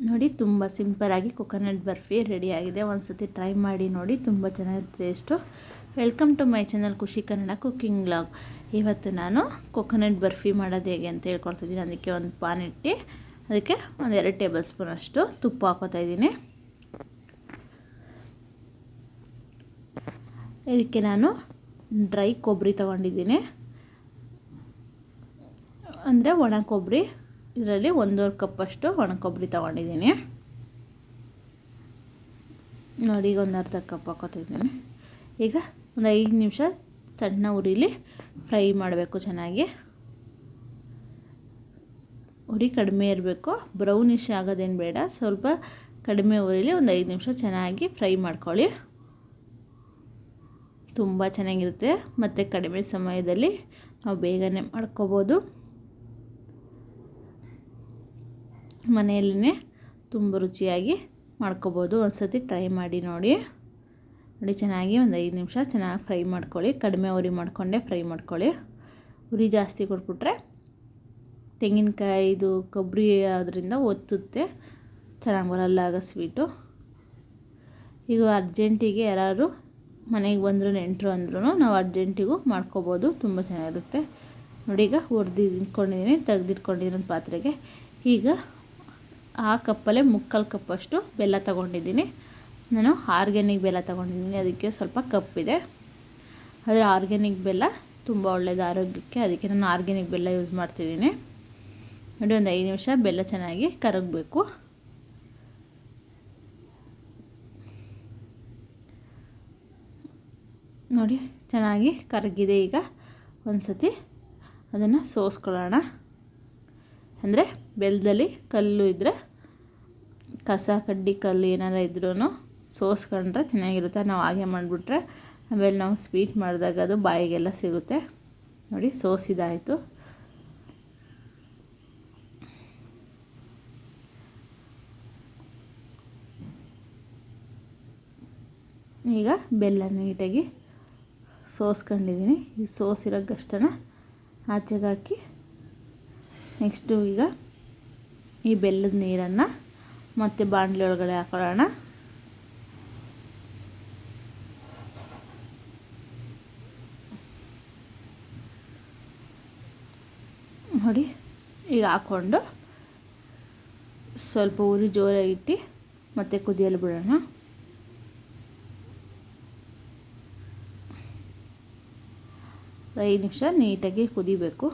ನೋಡಿ ತುಂಬ ಸಿಂಪಲಾಗಿ ಕೊಕೊನಟ್ ಬರ್ಫಿ ರೆಡಿಯಾಗಿದೆ. ಒಂದು ಸತಿ ಟ್ರೈ ಮಾಡಿ ನೋಡಿ, ತುಂಬ ಚೆನ್ನಾಗಿರುತ್ತೆ taste. Welcome to my channel Khushi Kannada cooking vlog. ಇವತ್ತು ನಾನು ಕೊಕೊನಟ್ ಬರ್ಫಿ ಮಾಡೋದು ಹೇಗೆ ಅಂತ ಹೇಳ್ಕೊಡ್ತಿದ್ದೀನಿ. ಅದಕ್ಕೆ ಒಂದು ಪಾನ್ ಇಟ್ಟು ಅದಕ್ಕೆ ಒಂದು 2 ಟೇಬಲ್ ಸ್ಪೂನ್ ಅಷ್ಟು ತುಪ್ಪ ಹಾಕೋತಾ ಇದ್ದೀನಿ. ಇದಕ್ಕೆ ನಾನು ಡ್ರೈ ಕೊಬ್ಬರಿ ತೊಗೊಂಡಿದ್ದೀನಿ, ಅಂದರೆ ಒಣ ಕೊಬ್ಬರಿ. ಇದರಲ್ಲಿ 1.5 ಕಪ್ಪಷ್ಟು ಒಣ ಕೊಬ್ಬರಿ ತೊಗೊಂಡಿದ್ದೀನಿ. ನೋಡಿ, ಈಗ ಒಂದು ಅರ್ಧ ಕಪ್ ಹಾಕೋತಿದ್ದೀನಿ. ಈಗ ಒಂದು 5 ನಿಮಿಷ ಸಣ್ಣ ಉರಿಲಿ ಫ್ರೈ ಮಾಡಬೇಕು. ಚೆನ್ನಾಗಿ ಉರಿ ಕಡಿಮೆ ಇರಬೇಕು, ಬ್ರೌನಿಶ್ ಆಗೋದೇನು ಬೇಡ. ಸ್ವಲ್ಪ ಕಡಿಮೆ ಉರಿಲಿ ಒಂದು 5 ನಿಮಿಷ ಚೆನ್ನಾಗಿ ಫ್ರೈ ಮಾಡ್ಕೊಳ್ಳಿ. ತುಂಬ ಚೆನ್ನಾಗಿರುತ್ತೆ ಮತ್ತು ಕಡಿಮೆ ಸಮಯದಲ್ಲಿ ನಾವು ಬೇಗನೆ ಮಾಡ್ಕೋಬೋದು. ಮನೆಯಲ್ಲೇ ತುಂಬ ರುಚಿಯಾಗಿ ಮಾಡ್ಕೋಬೋದು. ಒಂದು ಸತಿ ಟ್ರೈ ಮಾಡಿ ನೋಡಿ. ಚೆನ್ನಾಗಿ ಒಂದು 5 ನಿಮಿಷ ಚೆನ್ನಾಗಿ ಫ್ರೈ ಮಾಡ್ಕೊಳ್ಳಿ. ಕಡಿಮೆ ಉರಿ ಮಾಡಿಕೊಂಡೇ ಫ್ರೈ ಮಾಡ್ಕೊಳ್ಳಿ. ಉರಿ ಜಾಸ್ತಿ ಕೊಟ್ಬಿಟ್ರೆ ತೆಂಗಿನಕಾಯಿದು ಕೊಬ್ಬರಿ ಅದರಿಂದ ಒತ್ತುತ್ತೆ, ಚೆನ್ನಾಗಿ ಬರಲ್ಲ ಆಗ ಸ್ವೀಟು. ಈಗ ಅರ್ಜೆಂಟಿಗೆ ಯಾರು ಮನೆಗೆ ಬಂದರೂ ನೆಂಟರು ಅಂದ್ರೂ ನಾವು ಅರ್ಜೆಂಟಿಗೂ ಮಾಡ್ಕೋಬೋದು, ತುಂಬ ಚೆನ್ನಾಗಿರುತ್ತೆ. ನೋಡಿ, ಈಗ ಹುರಿದಿಟ್ಕೊಂಡಿದ್ದೀನಿ, ತೆಗೆದಿಟ್ಕೊಂಡಿದ್ದೀನಿ ಪಾತ್ರೆಗೆ. ಈಗ ಆ ಕಪ್ಪಲ್ಲೇ 3/4 ಕಪ್ಪಷ್ಟು ಬೆಲ್ಲ ತೊಗೊಂಡಿದ್ದೀನಿ. ನಾನು ಆರ್ಗ್ಯಾನಿಕ್ ಬೆಲ್ಲ ತೊಗೊಂಡಿದ್ದೀನಿ, ಅದಕ್ಕೆ ಸ್ವಲ್ಪ ಕಪ್ಪಿದೆ. ಆದರೆ ಆರ್ಗ್ಯಾನಿಕ್ ಬೆಲ್ಲ ತುಂಬ ಒಳ್ಳೆಯದು ಆರೋಗ್ಯಕ್ಕೆ, ಅದಕ್ಕೆ ನಾನು ಆರ್ಗ್ಯಾನಿಕ್ ಬೆಲ್ಲ ಯೂಸ್ ಮಾಡ್ತಿದ್ದೀನಿ. ನೋಡಿ, ಒಂದು 5 ನಿಮಿಷ ಬೆಲ್ಲ ಚೆನ್ನಾಗಿ ಕರಗಬೇಕು. ನೋಡಿ, ಚೆನ್ನಾಗಿ ಕರಗಿದೆ. ಈಗ ಒಂದು ಸತಿ ಅದನ್ನು ಸೋಸ್ಕೊಳ್ಳೋಣ. ಅಂದರೆ ಬೆಲ್ಲದಲ್ಲಿ ಕಲ್ಲು ಇದ್ದರೆ, ಕಸ ಕಡ್ಡಿ ಕಲ್ಲು ಏನಾರು ಇದ್ರೂ ಸೋಸ್ಕೊಂಡ್ರೆ ಚೆನ್ನಾಗಿರುತ್ತೆ. ನಾವು ಹಾಗೆ ಮಾಡಿಬಿಟ್ರೆ ಆಮೇಲೆ ನಾವು ಸ್ವೀಟ್ ಮಾಡಿದಾಗ ಅದು ಬಾಯಿಗೆಲ್ಲ ಸಿಗುತ್ತೆ. ನೋಡಿ, ಸೋಸಿದಾಯಿತು. ಈಗ ಬೆಲ್ಲ ನೀಟಾಗಿ ಸೋಸ್ಕೊಂಡಿದ್ದೀನಿ. ಈ ಸೋಸಿರೋ ಗಷ್ಟನ್ನು ಆಚೆಗೆ ಹಾಕಿ ನೆಕ್ಸ್ಟು ಈಗ ಈ ಬೆಲ್ಲದ ನೀರನ್ನು ಮತ್ತೆ ಬಾಣಲೆ ಒಳಗಡೆ ಹಾಕೊಳ್ಳೋಣ. ನೋಡಿ, ಈಗ ಹಾಕ್ಕೊಂಡು ಸ್ವಲ್ಪ ಉರಿ ಜೋರಾಗಿಟ್ಟು ಮತ್ತೆ ಕುದಿಯಲು ಬಿಡೋಣ. ಒಂದು 5 ನಿಮಿಷ ನೀಟಾಗಿ ಕುದಿಬೇಕು.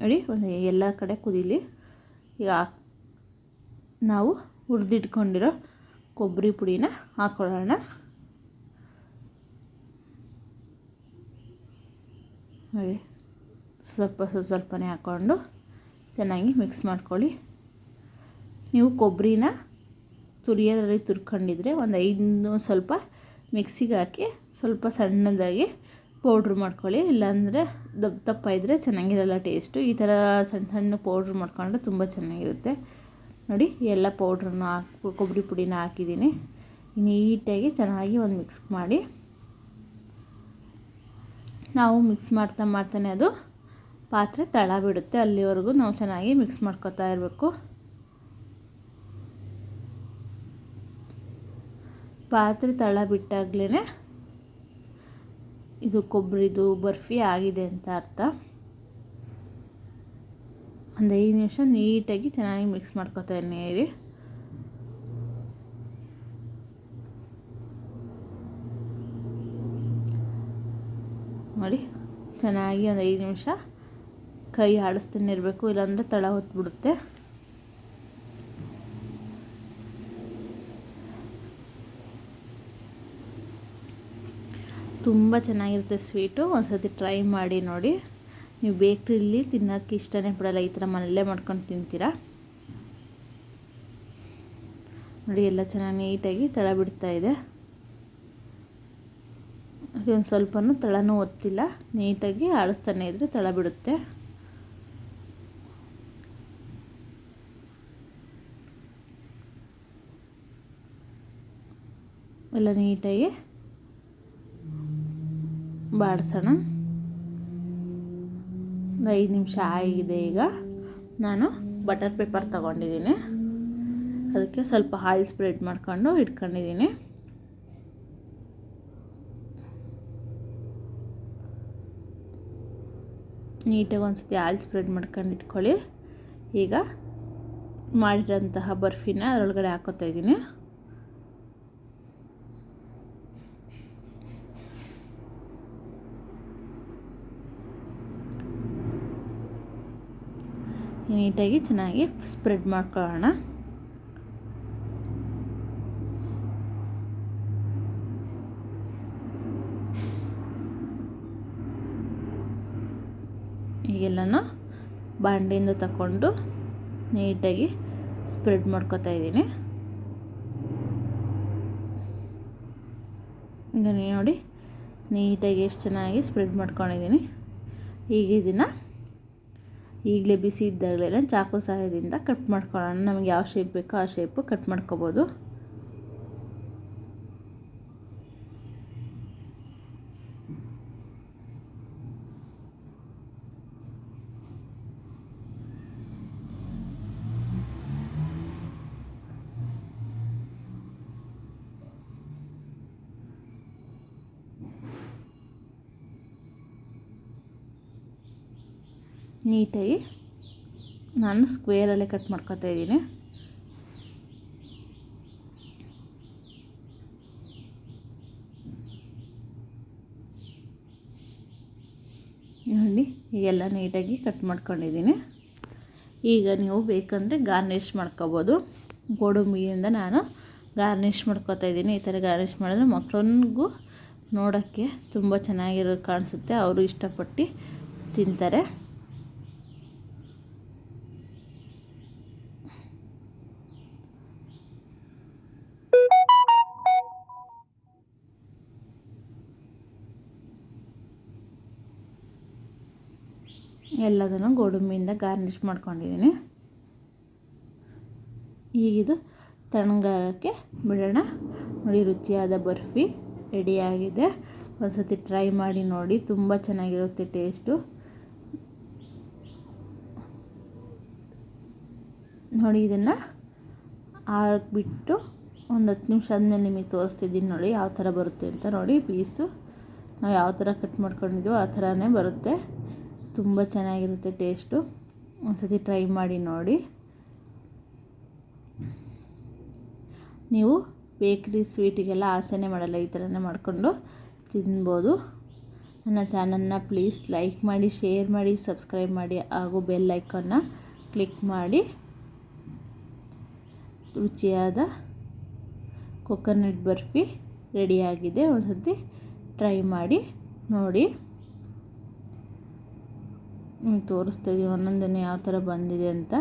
ನೋಡಿ, ಒಂದು ಎಲ್ಲ ಕಡೆ ಕುದೀಲಿ. ಈಗ ನಾವು ಹುರಿದಿಟ್ಕೊಂಡಿರೋ ಕೊಬ್ಬರಿ ಪುಡಿನ ಹಾಕ್ಕೊಳ್ಳೋಣ. ನೋಡಿ, ಸ್ವಲ್ಪನೇ ಹಾಕ್ಕೊಂಡು ಚೆನ್ನಾಗಿ ಮಿಕ್ಸ್ ಮಾಡ್ಕೊಳ್ಳಿ. ನೀವು ಕೊಬ್ಬರಿನ ತುರಿಯೋದ್ರಲ್ಲಿ ತುರ್ಕೊಂಡಿದ್ರೆ ಒಂದು 5 ಸ್ವಲ್ಪ ಮಿಕ್ಸಿಗೆ ಹಾಕಿ ಸ್ವಲ್ಪ ಸಣ್ಣದಾಗಿ ಪೌಡ್ರ್ ಮಾಡ್ಕೊಳ್ಳಿ. ಇಲ್ಲಾಂದರೆ ದಪ್ಪ ಇದ್ದರೆ ಚೆನ್ನಾಗಿರಲ್ಲ ಟೇಸ್ಟು. ಈ ಥರ ಸಣ್ಣ ಪೌಡ್ರ್ ಮಾಡ್ಕೊಂಡ್ರೆ ತುಂಬ ಚೆನ್ನಾಗಿರುತ್ತೆ. ನೋಡಿ, ಎಲ್ಲ ಪೌಡ್ರನ್ನ ಕೊಬ್ಬರಿ ಪುಡಿನ ಹಾಕಿದ್ದೀನಿ. ನೀಟಾಗಿ ಚೆನ್ನಾಗಿ ಒಂದು ಮಿಕ್ಸ್ ಮಾಡಿ, ನಾವು ಮಿಕ್ಸ್ ಮಾಡ್ತಾನೆ ಅದು ಪಾತ್ರೆ ತಳ ಬಿಡುತ್ತೆ. ಅಲ್ಲಿವರೆಗೂ ನಾವು ಚೆನ್ನಾಗಿ ಮಿಕ್ಸ್ ಮಾಡ್ಕೊತಾ ಇರಬೇಕು. ಪಾತ್ರೆ ತಳ ಬಿಟ್ಟಾಗಲೇ ಇದು ಕೊಬ್ಬರಿದು ಬರ್ಫಿ ಆಗಿದೆ ಅಂತ ಅರ್ಥ. ಒಂದು 5 ನಿಮಿಷ ನೀಟಾಗಿ ಚೆನ್ನಾಗಿ ಮಿಕ್ಸ್ ಮಾಡ್ಕೊತಾ ಇರಿ. ನೋಡಿ, ಚೆನ್ನಾಗಿ ಒಂದು 5 ನಿಮಿಷ ಕೈ ಆಡಿಸ್ತಾನೆ ಇರಬೇಕು, ಇಲ್ಲಾಂದರೆ ತಳ ಹೊತ್ಬಿಡುತ್ತೆ. ತುಂಬ ಚೆನ್ನಾಗಿರುತ್ತೆ ಸ್ವೀಟು. ಒಂದು ಸತಿ ಟ್ರೈ ಮಾಡಿ ನೋಡಿ. ನೀವು ಬೇಕ್ರಿಲಿ ತಿನ್ನೋಕ್ಕೆ ಇಷ್ಟನೇ ಪಡಲ್ಲ, ಈ ಥರ ಮನೆಯಲ್ಲೇ ಮಾಡ್ಕೊಂಡು ತಿಂತೀರಾ. ನೋಡಿ, ಎಲ್ಲ ಚೆನ್ನಾಗಿ ನೀಟಾಗಿ ತಳ ಬಿಡ್ತಾ ಇದೆ. ಒಂದು ಸ್ವಲ್ಪನೂ ತಳನೂ ಒತ್ತಿಲ್ಲ, ನೀಟಾಗಿ ಆಡಿಸ್ತಾನೆ ಇದ್ದರೆ ತಳ ಬಿಡುತ್ತೆ. ಎಲ್ಲ ನೀಟಾಗಿ ಬಾಡಿಸೋಣ. 5 ನಿಮಿಷ ಆಗಿದೆ. ಈಗ ನಾನು ಬಟರ್ ಪೇಪರ್ ತಗೊಂಡಿದ್ದೀನಿ, ಅದಕ್ಕೆ ಸ್ವಲ್ಪ ಆಯಿಲ್ ಸ್ಪ್ರೆಡ್ ಮಾಡ್ಕೊಂಡು ಇಟ್ಕೊಂಡಿದ್ದೀನಿ. ನೀಟಾಗಿ ಒಂದ್ಸತಿ ಆಯಿಲ್ ಸ್ಪ್ರೆಡ್ ಮಾಡ್ಕೊಂಡು ಇಟ್ಕೊಳ್ಳಿ. ಈಗ ಮಾಡಿರೋಂತಹ ಬರ್ಫಿನ ಅದರೊಳಗಡೆ ಹಾಕೋತಾ ಇದ್ದೀನಿ. ನೀಟಾಗಿ ಚೆನ್ನಾಗಿ ಸ್ಪ್ರೆಡ್ ಮಾಡ್ಕೊಳ್ಳೋಣ. ಈಗೆಲ್ಲನೂ ಬಾಂಡೆಯಿಂದ ತಗೊಂಡು ನೀಟಾಗಿ ಸ್ಪ್ರೆಡ್ ಮಾಡ್ಕೊತಾ ಇದ್ದೀನಿ. ಈಗ ನೋಡಿ ನೀಟಾಗಿ ಎಷ್ಟು ಚೆನ್ನಾಗಿ ಸ್ಪ್ರೆಡ್ ಮಾಡ್ಕೊಂಡಿದ್ದೀನಿ. ಈಗ ಇದನ್ನು ಈಗಲೇ ಬಿಸಿ ಇದ್ದಾಗಲೆಲ್ಲ ಚಾಕು ಸಹಾಯದಿಂದ ಕಟ್ ಮಾಡ್ಕೊಳ್ಳೋಣ. ನಮಗೆ ಯಾವ ಶೇಪ್ ಬೇಕೋ ಆ ಶೇಪು ಕಟ್ ಮಾಡ್ಕೋಬೋದು. ನೀಟಾಗಿ ನಾನು ಸ್ಕ್ವೇರಲ್ಲೇ ಕಟ್ ಮಾಡ್ಕೊತಾ ಇದ್ದೀನಿ. ನೋಡಿ ಈಗೆಲ್ಲ ನೀಟಾಗಿ ಕಟ್ ಮಾಡ್ಕೊಂಡಿದ್ದೀನಿ. ಈಗ ನೀವು ಬೇಕಂದರೆ ಗಾರ್ನಿಷ್ ಮಾಡ್ಕೋಬೋದು. ಗೋಡಂಬಿಯಿಂದ ನಾನು ಗಾರ್ನಿಷ್ ಮಾಡ್ಕೊತಾ ಇದ್ದೀನಿ. ಈ ಥರ ಗಾರ್ನಿಷ್ ಮಾಡಿದ್ರೆ ಮಕ್ಕಳಿಗೂ ನೋಡೋಕ್ಕೆ ತುಂಬ ಚೆನ್ನಾಗಿರೋದು ಕಾಣಿಸುತ್ತೆ, ಅವರು ಇಷ್ಟಪಟ್ಟು ತಿಂತಾರೆ. ಎಲ್ಲದನ್ನು ಗೋಡಂಬಿಯಿಂದ ಗಾರ್ನಿಷ್ ಮಾಡ್ಕೊಂಡಿದ್ದೀನಿ. ಈಗಿದು ತಣ್ಣಗಾಗೋಕ್ಕೆ ಬಿಡೋಣ. ನೋಡಿ ರುಚಿಯಾದ ಬರ್ಫಿ ರೆಡಿಯಾಗಿದೆ. ಒಂದು ಸತಿ ಟ್ರೈ ಮಾಡಿ ನೋಡಿ, ತುಂಬ ಚೆನ್ನಾಗಿರುತ್ತೆ ಟೇಸ್ಟು. ನೋಡಿ ಇದನ್ನು ಹಾಕ್ಬಿಟ್ಟು ಒಂದು 10 ನಿಮಿಷ ಆದಮೇಲೆ ನಿಮಗೆ ತೋರಿಸ್ತಿದ್ದೀನಿ. ನೋಡಿ ಯಾವ ಥರ ಬರುತ್ತೆ ಅಂತ. ನೋಡಿ ಪೀಸು ನಾವು ಯಾವ ಥರ ಕಟ್ ಮಾಡ್ಕೊಂಡಿದ್ದೀವೋ ಆ ಥರನೇ ಬರುತ್ತೆ. ತುಂಬ ಚೆನ್ನಾಗಿರುತ್ತೆ ಟೇಸ್ಟು. ಒಂದು ಸತಿ ಟ್ರೈ ಮಾಡಿ ನೋಡಿ. ನೀವು ಬೇಕ್ರಿ ಸ್ವೀಟಿಗೆಲ್ಲ ಆಸೆನೇ ಮಾಡಲ್ಲ, ಈ ಥರನೇ ಮಾಡಿಕೊಂಡು ತಿನ್ಬೋದು. ನನ್ನ ಚಾನಲ್ನ ಪ್ಲೀಸ್ ಲೈಕ್ ಮಾಡಿ, ಶೇರ್ ಮಾಡಿ, ಸಬ್ಸ್ಕ್ರೈಬ್ ಮಾಡಿ ಹಾಗೂ ಬೆಲ್ ಐಕಾನ್ನ ಕ್ಲಿಕ್ ಮಾಡಿ. ರುಚಿಯಾದ ಕೊಕೊನಟ್ ಬರ್ಫಿ ರೆಡಿಯಾಗಿದೆ. ಒಂದು ಸತಿ ಟ್ರೈ ಮಾಡಿ ನೋಡಿ. ತೋರಿಸ್ತಾ ಇದ್ದೀವಿ ಒಂದೊಂದನ್ನೇ ಯಾವ ಥರ ಬಂದಿದೆ ಅಂತ.